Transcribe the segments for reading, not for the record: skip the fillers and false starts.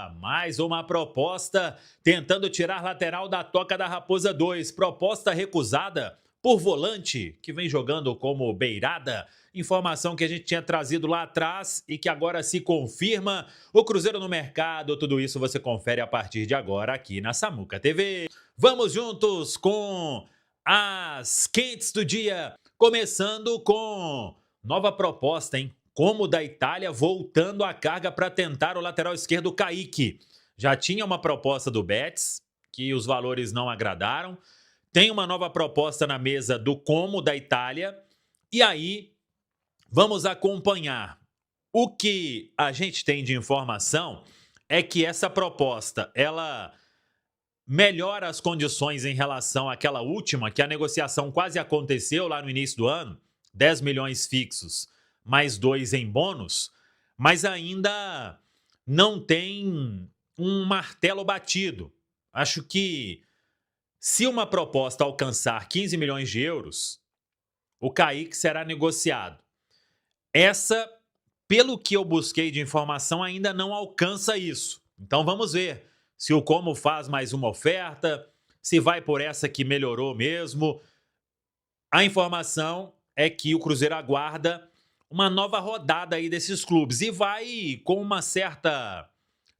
mais uma proposta tentando tirar lateral da Toca da Raposa 2. Proposta recusada por volante, que vem jogando como beirada. Informação que a gente tinha trazido lá atrás e que agora se confirma. O Cruzeiro no mercado, tudo isso você confere a partir de agora aqui na Samuca TV. Vamos juntos com as quentes do dia, começando com nova proposta, hein? Como da Itália, voltando a carga para tentar o lateral esquerdo Kaique. Já tinha uma proposta do Betis, que os valores não agradaram. Tem uma nova proposta na mesa do Como da Itália. E aí, vamos acompanhar. O que a gente tem de informação é que essa proposta, ela melhora as condições em relação àquela última, que a negociação quase aconteceu lá no início do ano, 10 milhões fixos, mais 2 em bônus, mas ainda não tem um martelo batido. Acho que se uma proposta alcançar 15 milhões de euros, o Kaique será negociado. Essa, pelo que eu busquei de informação, ainda não alcança isso. Então vamos ver se o Como faz mais uma oferta, se vai por essa que melhorou mesmo. A informação é que o Cruzeiro aguarda uma nova rodada aí desses clubes e vai com uma certa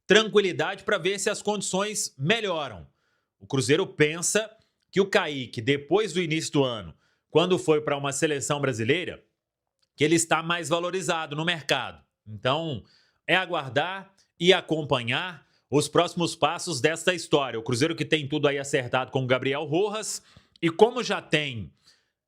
tranquilidade para ver se as condições melhoram. O Cruzeiro pensa que o Kaique, depois do início do ano, quando foi para uma seleção brasileira, que ele está mais valorizado no mercado. Então, é aguardar e acompanhar os próximos passos desta história. O Cruzeiro que tem tudo aí acertado com o Gabriel Rojas e como já tem,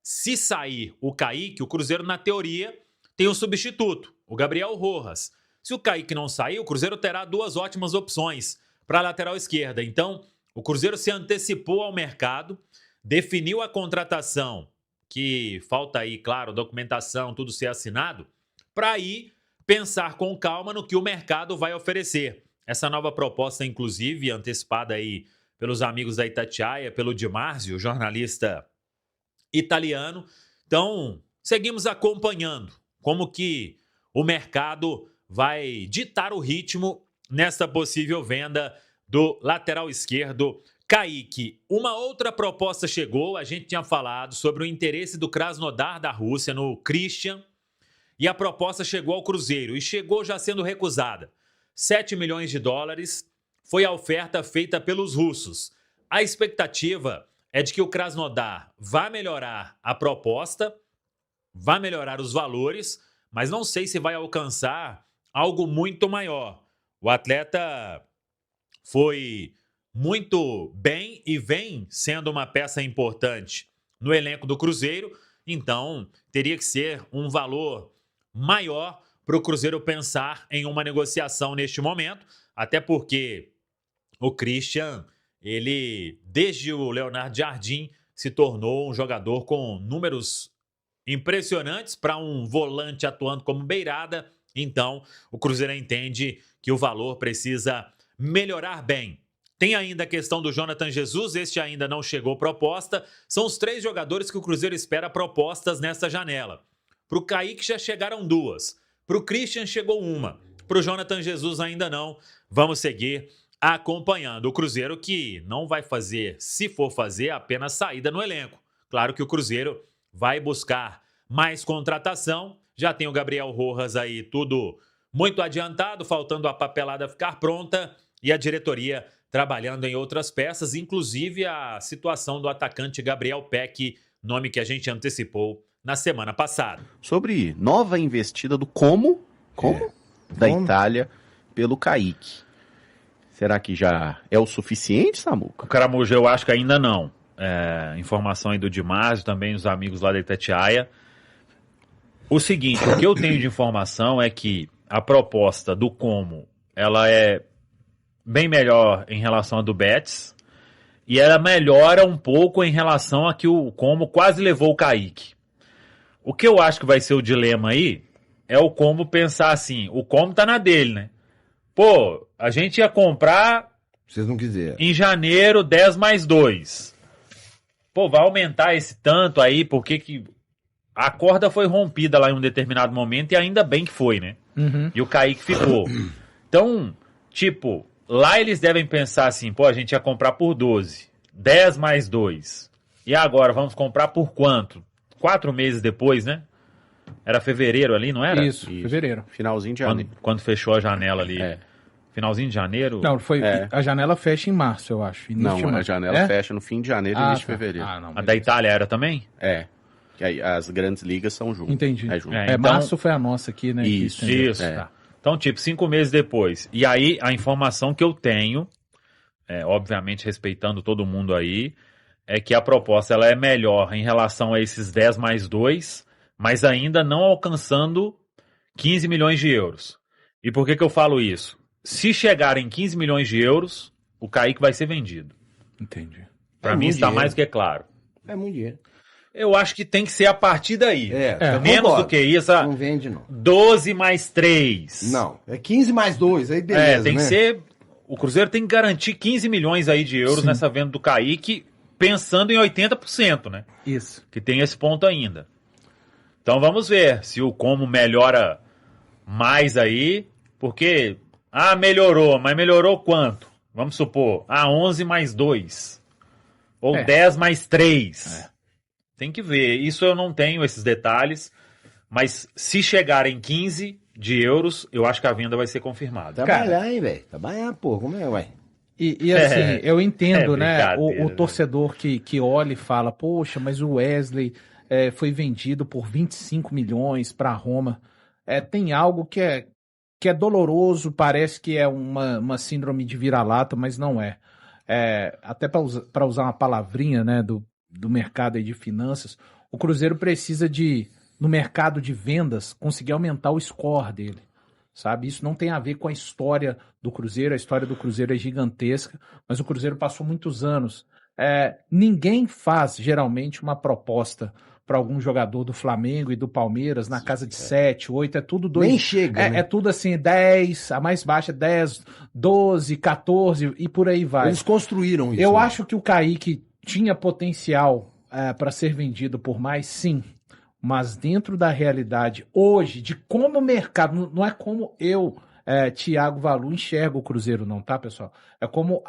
se sair o Kaique, o Cruzeiro na teoria tem um substituto, o Gabriel Rojas. Se o Kaique não sair, o Cruzeiro terá duas ótimas opções para a lateral esquerda. Então, o Cruzeiro se antecipou ao mercado, definiu a contratação, que falta aí, claro, documentação, tudo ser assinado, para aí pensar com calma no que o mercado vai oferecer. Essa nova proposta, inclusive, antecipada aí pelos amigos da Itatiaia, pelo Di Marzio, jornalista italiano. Então, seguimos acompanhando como que o mercado vai ditar o ritmo nessa possível venda do lateral esquerdo Kaique. Uma outra proposta chegou, a gente tinha falado sobre o interesse do Krasnodar da Rússia no Christian, e a proposta chegou ao Cruzeiro, e chegou já sendo recusada. 7 milhões de dólares foi a oferta feita pelos russos. A expectativa é de que o Krasnodar vá melhorar a proposta, vai melhorar os valores, mas não sei se vai alcançar algo muito maior. O atleta foi muito bem e vem sendo uma peça importante no elenco do Cruzeiro, então teria que ser um valor maior para o Cruzeiro pensar em uma negociação neste momento, até porque o Christian, ele, desde o Leonardo Jardim, se tornou um jogador com números impressionantes para um volante atuando como beirada. Então, o Cruzeiro entende que o valor precisa melhorar bem. Tem ainda a questão do Jonathan Jesus, este ainda não chegou proposta. São os 3 jogadores que o Cruzeiro espera propostas nesta janela. Para o Kaique já chegaram 2. Para o Christian chegou 1. Para o Jonathan Jesus ainda não. Vamos seguir acompanhando. O Cruzeiro que não vai fazer, se for fazer, apenas saída no elenco. Claro que o Cruzeiro vai buscar mais contratação. Já tem o Gabriel Rojas aí tudo muito adiantado, faltando a papelada ficar pronta e a diretoria trabalhando em outras peças, inclusive a situação do atacante Gabriel Peck, nome que a gente antecipou na semana passada. Sobre nova investida do Como da Itália pelo Kaique. Será que já é o suficiente, Samuca? O Caramujo, eu acho que ainda não. Informação aí do Di Marzio, também os amigos lá da Itatiaia. O seguinte, o que eu tenho de informação é que a proposta do Como, ela é bem melhor em relação à do Betis, e ela melhora um pouco em relação a que o Como quase levou o Kaique. O que eu acho que vai ser o dilema aí é o Como pensar assim, o Como tá na dele, né? Pô, a gente ia comprar vocês não quiseram. Em janeiro, 10 mais 2. Pô, vai aumentar esse tanto aí, porque que a corda foi rompida lá em um determinado momento e ainda bem que foi, né? Uhum. E o Kaique ficou. Então, tipo, lá eles devem pensar assim, pô, a gente ia comprar por 12, 10 mais 2. E agora, vamos comprar por quanto? 4 meses depois, né? Era fevereiro ali, não era? Isso, fevereiro. Finalzinho de janeiro. Quando fechou a janela ali. Finalzinho de janeiro? Não, a janela fecha em março, eu acho. Não, a janela fecha no fim de janeiro e início de fevereiro. Não, a da Itália era também? Que aí as grandes ligas são juntas. Entendi. Então, março foi a nossa aqui, né? Isso. Tá. Então, tipo, 5 meses depois. E aí, a informação que eu tenho, obviamente respeitando todo mundo aí, é que a proposta ela é melhor em relação a esses 10 mais 2, mas ainda não alcançando 15 milhões de euros. E por que eu falo isso? Se chegar em 15 milhões de euros, o Kaique vai ser vendido. Entendi. Para mim está mais que claro. É muito dinheiro. Eu acho que tem que ser a partir daí. Menos do que isso. Não vende, não. 12 mais 3. Não, é 15 mais 2, aí beleza, tem que né? ser... O Cruzeiro tem que garantir 15 milhões aí de euros nessa venda do Kaique, pensando em 80%, né? Isso. Que tem esse ponto ainda. Então vamos ver se o Como melhora mais aí, porque... melhorou, mas melhorou quanto? Vamos supor, 11 mais 2. Ou 10 mais 3. Tem que ver. Isso eu não tenho esses detalhes, mas se chegar em 15 de euros, eu acho que a venda vai ser confirmada. Trabalhar, hein, velho? Trabalhar, pô, como é, ué? E assim, eu entendo, né? O né? torcedor que olha e fala, poxa, mas o Wesley foi vendido por 25 milhões para Roma. Tem algo que é doloroso, parece que é uma síndrome de vira-lata, mas não é. Até para usar uma palavrinha, né, do mercado aí de finanças, o Cruzeiro precisa no mercado de vendas, conseguir aumentar o score dele, sabe? Isso não tem a ver com a história do Cruzeiro, a história do Cruzeiro é gigantesca, mas o Cruzeiro passou muitos anos. Ninguém faz, geralmente, uma proposta para algum jogador do Flamengo e do Palmeiras na casa de 7, 8, é tudo 2. Nem chega, né? É tudo assim, 10, a mais baixa 10, 12, 14 e por aí vai. Eles construíram isso. Eu acho que o Kaique tinha potencial para ser vendido por mais, sim. Mas dentro da realidade hoje, de como o mercado, não é como eu, Thiago Valu, enxergo o Cruzeiro não, tá, pessoal? É como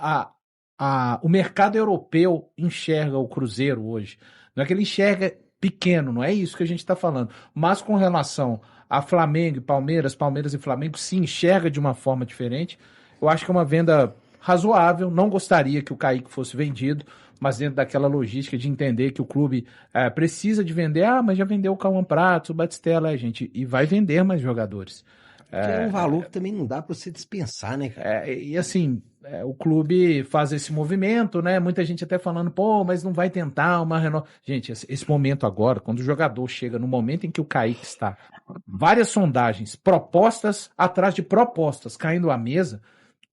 o mercado europeu enxerga o Cruzeiro hoje. Não é que ele enxerga pequeno, não é isso que a gente está falando. Mas com relação a Flamengo e Palmeiras e Flamengo, se enxerga de uma forma diferente. Eu acho que é uma venda razoável. Não gostaria que o Kaique fosse vendido, mas dentro daquela logística de entender que o clube precisa de vender. Mas já vendeu o Cauã Pratos, o Batistella, gente, e vai vender mais jogadores. É um valor que também não dá para você dispensar, né, cara? E assim, o clube faz esse movimento, né? Muita gente até falando, pô, mas não vai tentar uma renovação. Gente, esse momento agora, quando o jogador chega no momento em que o Kaique está, várias sondagens, propostas atrás de propostas caindo à mesa,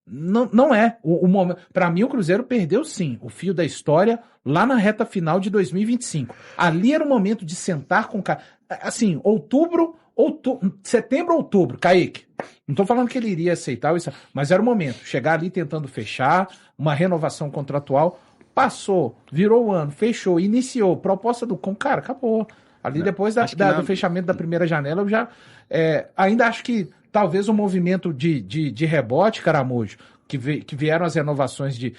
não é o momento. Para mim, o Cruzeiro perdeu sim o fio da história lá na reta final de 2025. Ali era o momento de sentar com o Kaique. Assim, setembro, outubro, Kaique. Não tô falando que ele iria aceitar isso, mas era o momento. Chegar ali tentando fechar uma renovação contratual. Passou, virou o ano, fechou, iniciou. Proposta do Com, cara, acabou. Ali depois do fechamento da primeira janela, eu já ainda acho que talvez o movimento de rebote, Caramujo, que vieram as renovações de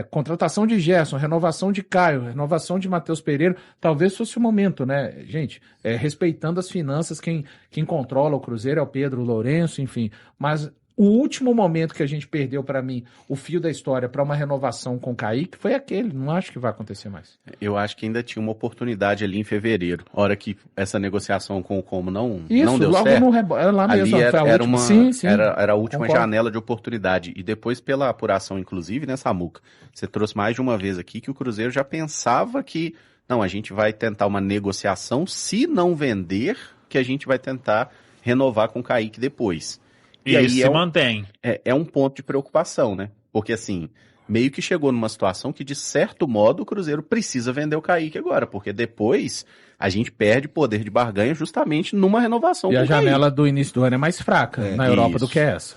contratação de Gerson, renovação de Caio, renovação de Matheus Pereira, talvez fosse o momento, né, gente? Respeitando as finanças, quem controla o Cruzeiro é o Pedro Lourenço, enfim, mas o último momento que a gente perdeu, para mim, o fio da história para uma renovação com o Kaique foi aquele. Não acho que vai acontecer mais. Eu acho que ainda tinha uma oportunidade ali em fevereiro. A hora que essa negociação com o Como não deu logo certo. Lá mesmo. Era a última janela de oportunidade. E depois, pela apuração, inclusive, né, Samuca? Você trouxe mais de uma vez aqui que o Cruzeiro já pensava que, não, a gente vai tentar uma negociação, se não vender, que a gente vai tentar renovar com o Kaique depois. E aí se mantém. É um ponto de preocupação, né? Porque assim, meio que chegou numa situação que, de certo modo, o Cruzeiro precisa vender o Kaique agora, porque depois a gente perde poder de barganha justamente numa renovação com o Kaique. E a janela do início do ano é mais fraca na Europa do que essa.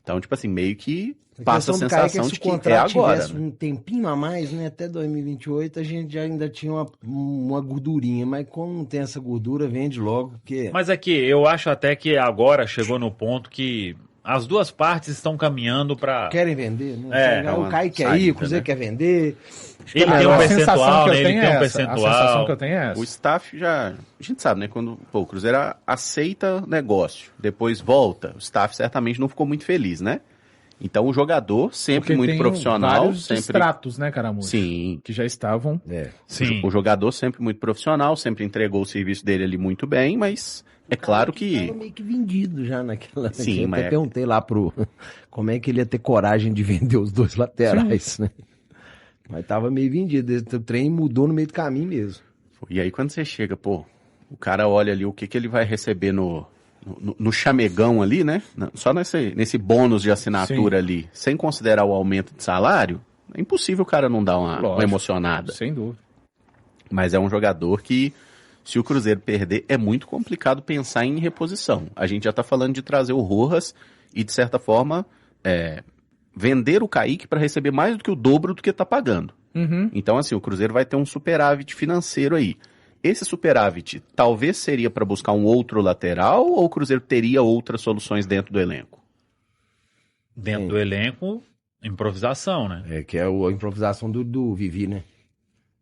Então, tipo assim, meio que passa a sensação de que se o é agora. Tivesse um tempinho a mais, né? Até 2028 a gente já ainda tinha uma gordurinha, mas como não tem essa gordura, vende logo, porque... Mas aqui, eu acho até que agora chegou no ponto que as duas partes estão caminhando para... Querem vender, né? O Kaique quer ir, o Cruzeiro quer vender. Ele tem um percentual, né? Ele tem um A percentual. sensação que eu tenho é essa. O staff já... A gente sabe, né? Quando o Cruzeiro aceita negócio, depois volta, o staff certamente não ficou muito feliz, né? Então o jogador, sempre Porque muito tem profissional... vários sempre extratos, né, Caramujo? Sim. Que já estavam... Sim. O jogador sempre muito profissional, sempre entregou o serviço dele ali muito bem, mas é claro que... Tava meio que vendido já naquela... Sim, eu mas... até perguntei lá como é que ele ia ter coragem de vender os dois laterais, né? Mas tava meio vendido. O trem mudou no meio do caminho mesmo. E aí quando você chega, pô, o cara olha ali o que ele vai receber no chamegão ali, né? Só nesse bônus de assinatura ali, sem considerar o aumento de salário, é impossível o cara não dar uma emocionada. Sem dúvida. Mas é um jogador que, se o Cruzeiro perder, é muito complicado pensar em reposição. A gente já tá falando de trazer o Rojas e, de certa forma, vender o Kaique para receber mais do que o dobro do que tá pagando. Uhum. Então, assim, o Cruzeiro vai ter um superávit financeiro aí. Esse superávit talvez seria para buscar um outro lateral ou o Cruzeiro teria outras soluções dentro do elenco? Dentro do elenco, improvisação, né? Que é a improvisação do Vivi, né?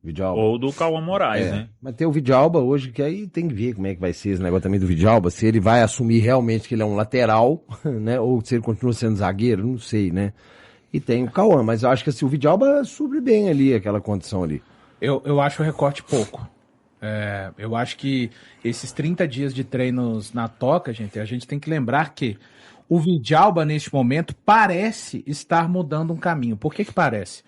Vidalba. Ou do Cauã Moraes, né? Mas tem o Vidalba hoje, que aí tem que ver como é que vai ser esse negócio também do Vidalba, se ele vai assumir realmente que ele é um lateral, né? Ou se ele continua sendo zagueiro, não sei, né? E tem o Cauã, mas eu acho que assim, o Vidalba supre bem ali, aquela condição ali. Eu acho o recorte pouco. Eu acho que esses 30 dias de treinos na toca, a gente tem que lembrar que o Vidalba, neste momento, parece estar mudando um caminho. Por que parece?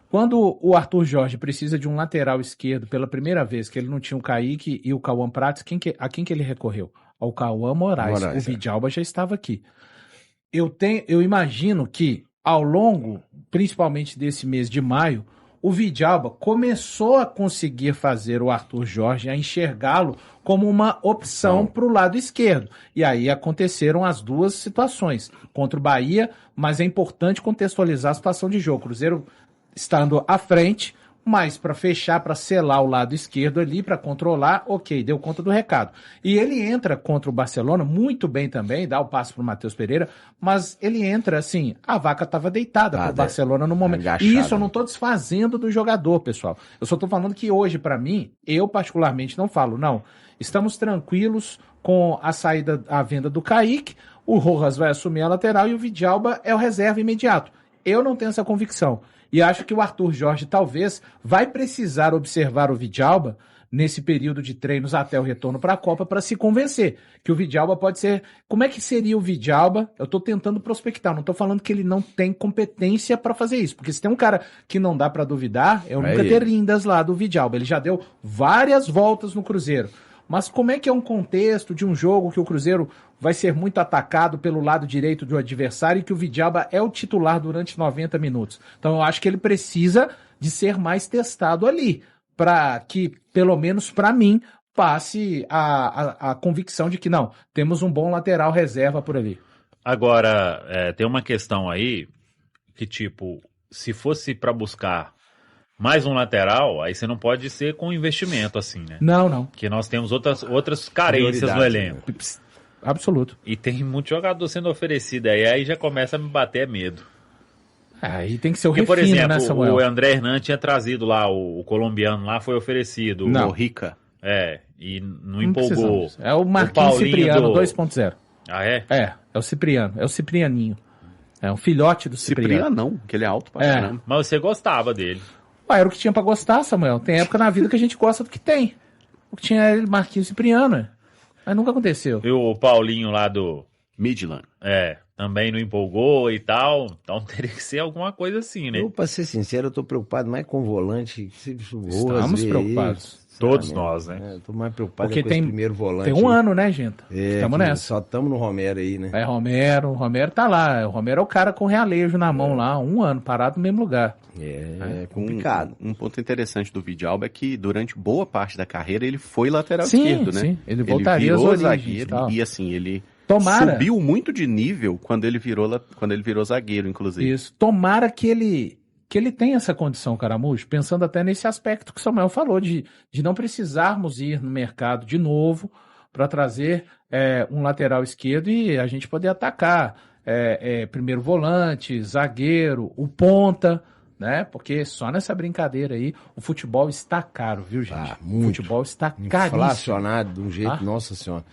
Quando o Arthur Jorge precisa de um lateral esquerdo pela primeira vez, que ele não tinha o Kaique e o Cauã Prates, a quem que ele recorreu? Ao Cauã Moraes. O Vidalba já estava aqui. Eu imagino que, ao longo, principalmente desse mês de maio, o Vidalba começou a conseguir fazer o Arthur Jorge, a enxergá-lo como uma opção para o lado esquerdo. E aí aconteceram as duas situações contra o Bahia, mas é importante contextualizar a situação de jogo. O Cruzeiro estando à frente, mas para fechar, para selar o lado esquerdo ali, para controlar, ok, deu conta do recado. E ele entra contra o Barcelona muito bem também, dá o passe para o Matheus Pereira, mas ele entra assim, a vaca estava deitada para o Barcelona no momento. Agachada. E isso eu não estou desfazendo do jogador, pessoal. Eu só estou falando que hoje, para mim, eu particularmente não falo, não, estamos tranquilos com a saída, a venda do Kaique, o Rojas vai assumir a lateral e o Vidalba é o reserva imediato. Eu não tenho essa convicção. E acho que o Arthur Jorge talvez vai precisar observar o Vidalba nesse período de treinos até o retorno para a Copa para se convencer que o Vidalba pode ser... Como é que seria o Vidalba? Eu estou tentando prospectar, não estou falando que ele não tem competência para fazer isso, porque se tem um cara que não dá para duvidar, é o nunca ter rindas lá do Vidalba. Ele já deu várias voltas no Cruzeiro. Mas como é que é um contexto de um jogo que o Cruzeiro vai ser muito atacado pelo lado direito do adversário e que o Vidalba é o titular durante 90 minutos? Então eu acho que ele precisa de ser mais testado ali, para que, pelo menos para mim, passe a convicção de que não, temos um bom lateral reserva por ali. Agora, tem uma questão aí que, tipo, se fosse para buscar mais um lateral, aí você não pode ser com investimento assim, né? Não. Porque nós temos outras carências no elenco. Né? Absoluto. E tem muito jogador sendo oferecido aí já começa a me bater medo. Aí tem que ser o Porque, refino, por exemplo, né, Samuel? o André Hernan tinha trazido lá, o colombiano lá foi oferecido. Não. O Rica. E não empolgou. É o Marquinhos Cipriano 2.0. Ah, é? É o Cipriano, é o Ciprianinho. É um filhote do Cipriano. Não, que ele é alto pra caramba. Mas você gostava dele. Era o que tinha pra gostar, Samuel. Tem época na vida que a gente gosta do que tem. O que tinha era Marquinhos Cipriano. Mas nunca aconteceu. E o Paulinho lá do Midland. Também não empolgou e tal. Então teria que ser alguma coisa assim, né? Eu, pra ser sincero, eu tô preocupado mais com o volante. Estamos preocupados. Todos nós, né? Eu tô mais preocupado Porque com tem, esse primeiro volante. Tem um ano, né, gente? Estamos nessa. Só estamos no Romero aí, né? O Romero tá lá. O Romero é o cara com realejo na mão lá, 1 ano, parado no mesmo lugar. É complicado. Um ponto interessante do Vidalba é que durante boa parte da carreira ele foi lateral sim, esquerdo, né? Sim, ele voltaria virou às origens, zagueiro tal. e assim, ele Tomara. subiu muito de nível quando ele virou zagueiro, inclusive. Isso. Tomara que ele tenha essa condição, Caramujo, pensando até nesse aspecto que o Samuel falou, de não precisarmos ir no mercado de novo para trazer um lateral esquerdo e a gente poder atacar primeiro volante, zagueiro, o ponta, né? Porque só nessa brincadeira aí, o futebol está caro, viu, gente? Muito. O futebol está caríssimo. Inflacionado de um jeito, Ah. nossa senhora.